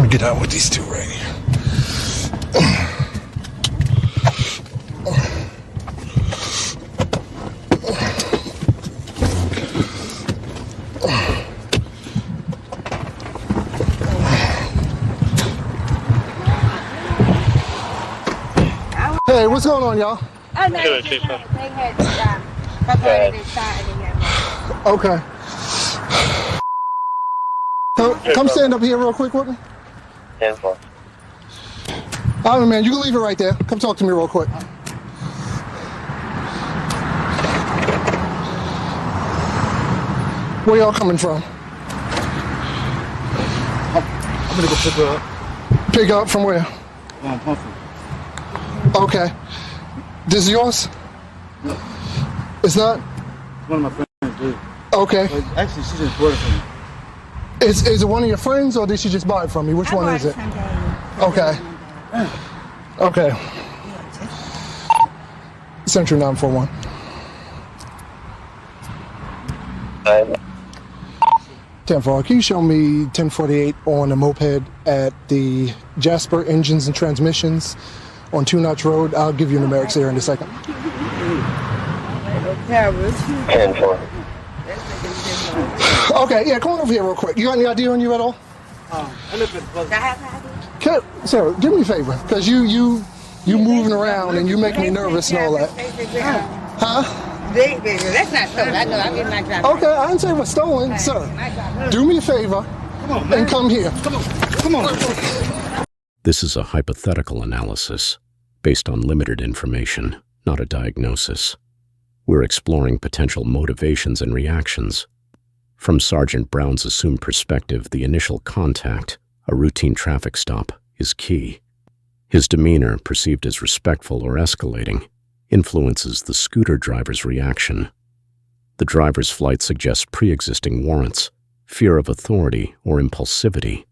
gonna get out with these two right here. Hey, what's going on, y'all? Oh, no, they had separated inside again. Okay. Come stand up here real quick with me. 10-4. All right, man, you can leave it right there. Come talk to me real quick. Where y'all coming from? I'm gonna go pick her up. Pick up from where? Pumpkin. Okay. This is yours? No. It's not? One of my friends did. Okay. But actually, she just bought it for me. Is it one of your friends or did she just buy it from you? Which one is it? Okay. Okay. Central 941. 10-4. Can you show me 1048 on a moped at the Jasper Engines and Transmissions on 2 Notch Road? I'll give you numerics there in a second. 10-4. Okay, yeah, come on over here real quick. You got any idea on you at all? I live in Okay, Sarah, do me a favor, because you moving around and you make me nervous and all that. Huh? That's not stolen. I know. I'm getting my job. Okay, I didn't say it was stolen, sir. Do me a favor and come here. Come on. This is a hypothetical analysis based on limited information, not a diagnosis. We're exploring potential motivations and reactions. From Sergeant Brown's assumed perspective, the initial contact, a routine traffic stop, is key. His demeanor, perceived as respectful or escalating, influences the scooter driver's reaction. The driver's flight suggests pre-existing warrants, fear of authority, or impulsivity,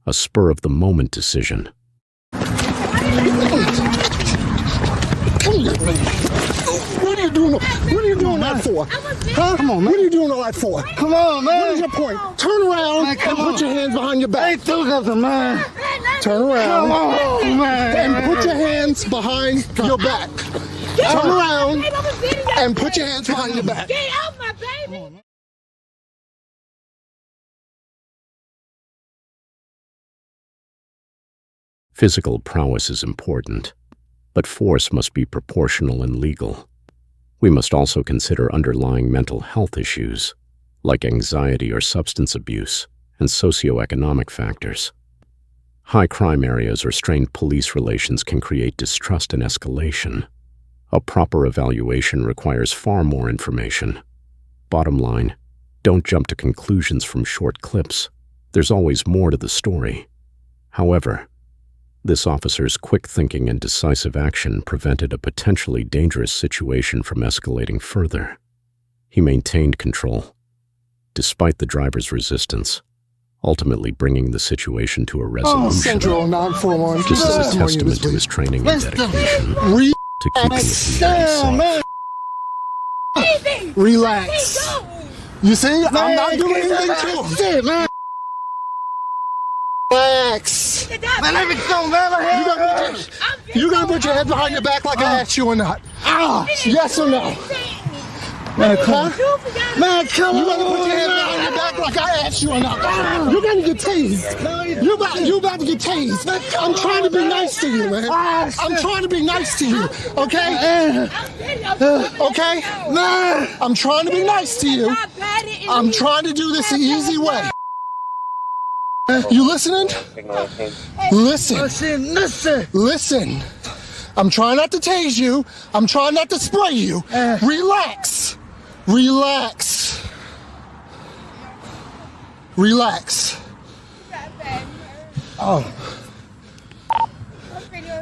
a spur-of-the-moment decision. Come here, man. What are you doing? What are you doing that for? Huh? Come on, man. What are you doing all that for? Come on, man. What is your point? Turn around Man, and put your hands behind your back. Hey, do nothing, man. Turn around Come on, man. and put your hands behind your back. Turn around and put your hands behind your back. Get out, my baby. Physical prowess is important, but force must be proportional and legal. We must also consider underlying mental health issues, like anxiety or substance abuse, and socioeconomic factors. High crime areas or strained police relations can create distrust and escalation. A proper evaluation requires far more information. Bottom line, don't jump to conclusions from short clips. There's always more to the story. However, this officer's quick thinking and decisive action prevented a potentially dangerous situation from escalating further. He maintained control, despite the driver's resistance, ultimately bringing the situation to a resolution. Central 941. This is a testament to his training and dedication to keeping the community safe. Relax. You see, I'm not doing anything to him. Man. Relax. Man, let me go, man. You gonna put your head behind your back like I asked you or not? Yes or no? Man, come on. Man, come on. You gonna put your head behind your back like I asked you or not? You're gonna get tased. You about to get tased. I'm trying to be nice to you, man. I'm trying to be nice to you, okay? Okay? Man. I'm trying to be nice to you. I'm trying to do this the easy way. You listening? Listen. I'm trying not to tase you. I'm trying not to spray you. Relax. Oh.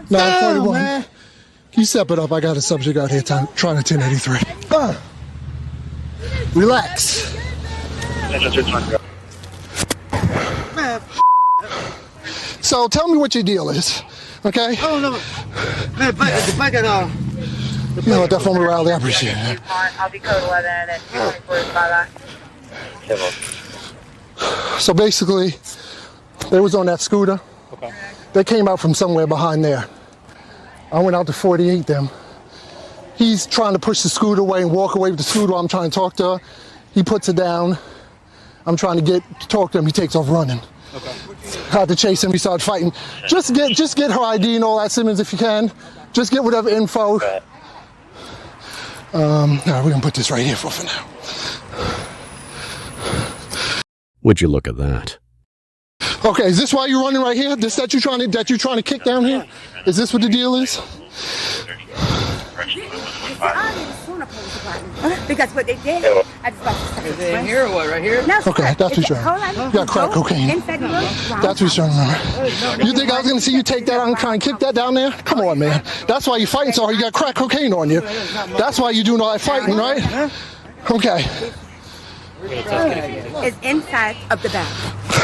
941. Can you step it up? I got a subject out here trying a 1083. Relax. So tell me what your deal is, okay? Oh, no. Man, the bike at all. You know what, that phone rally, I appreciate it. I'll be code 11 at 2:45. So basically, they was on that scooter. Okay. They came out from somewhere behind there. I went out to 48 them. He's trying to push the scooter away and walk away with the scooter while I'm trying to talk to her. He puts it down. I'm trying to talk to him. He takes off running. Okay. I had to chase him. We started fighting. Just get her ID and all that, Simmons, if you can. Just get whatever info. All right, we're gonna put this right here for now. Would you look at that? Okay, is this why you're running right here? This that you're trying to kick down here? Is this what the deal is? Because what they did, I just got stuck. Is it in here or what? Right here? No, Okay, that's what you're You got crack cocaine. That's what you're trying to remember. You think I was going to see you take that out and try and kick that down there? Come on, man. That's why you're fighting so hard. You got crack cocaine on you. That's why you're doing all that fighting, right? Okay. It's inside of the bag.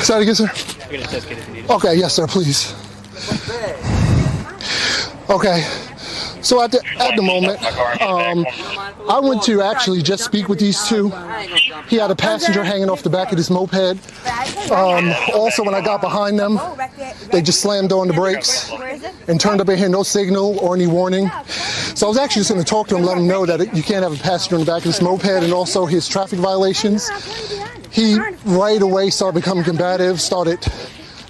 Say that again, sir? Okay, yes, sir, please. Okay. So at the moment, I went to actually just speak with these two. He had a passenger hanging off the back of this moped. Also, when I got behind them, they just slammed on the brakes and turned up in here, no signal or any warning. So I was actually just going to talk to him, let him know that you can't have a passenger in the back of this moped, and also his traffic violations. He right away started becoming combative, started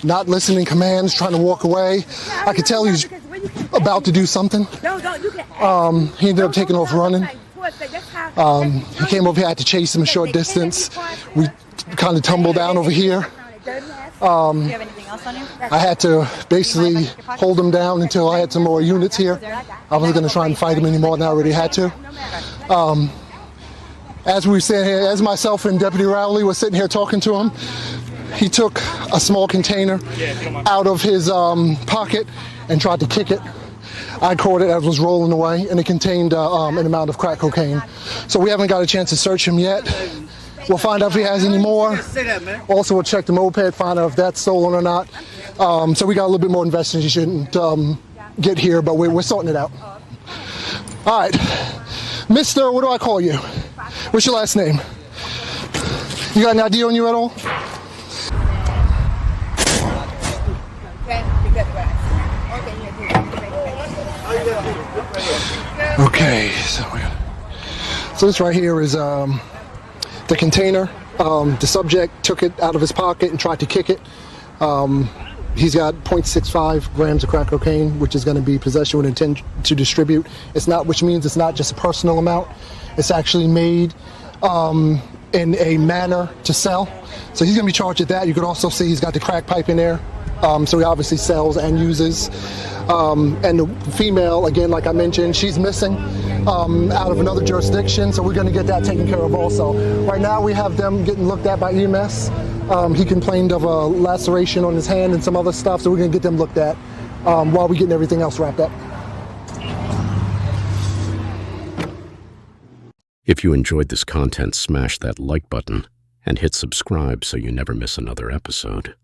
not listening commands, trying to walk away. I could tell he was about to do something. He ended up taking off running. He came over here, I had to chase him a short distance. We kind of tumbled down over here. I had to basically hold him down until I had some more units here. I wasn't going to try and fight him anymore than I already had to. As we were sitting here, as myself and Deputy Rowley were sitting here talking to him, he took a small container out of his pocket and tried to kick it. I caught it as it was rolling away, and it contained an amount of crack cocaine. So we haven't got a chance to search him yet. We'll find out if he has any more. Also, we'll check the moped, find out if that's stolen or not. So we got a little bit more investigation get here, but we're sorting it out. All right. Mr., what do I call you? What's your last name? You got an ID on you at all? Okay, so this right here is the container. The subject took it out of his pocket and tried to kick it. He's got 0.65 grams of crack cocaine, which is going to be possession with intent to distribute. Which means it's not just a personal amount. It's actually made in a manner to sell. So he's going to be charged with that. You could also see he's got the crack pipe in there. So he obviously sells and uses. And the female, again, like I mentioned, she's missing out of another jurisdiction, so we're going to get that taken care of also. Right now we have them getting looked at by EMS. He complained of a laceration on his hand and some other stuff, so we're going to get them looked at while we're getting everything else wrapped up. If you enjoyed this content, smash that like button and hit subscribe so you never miss another episode.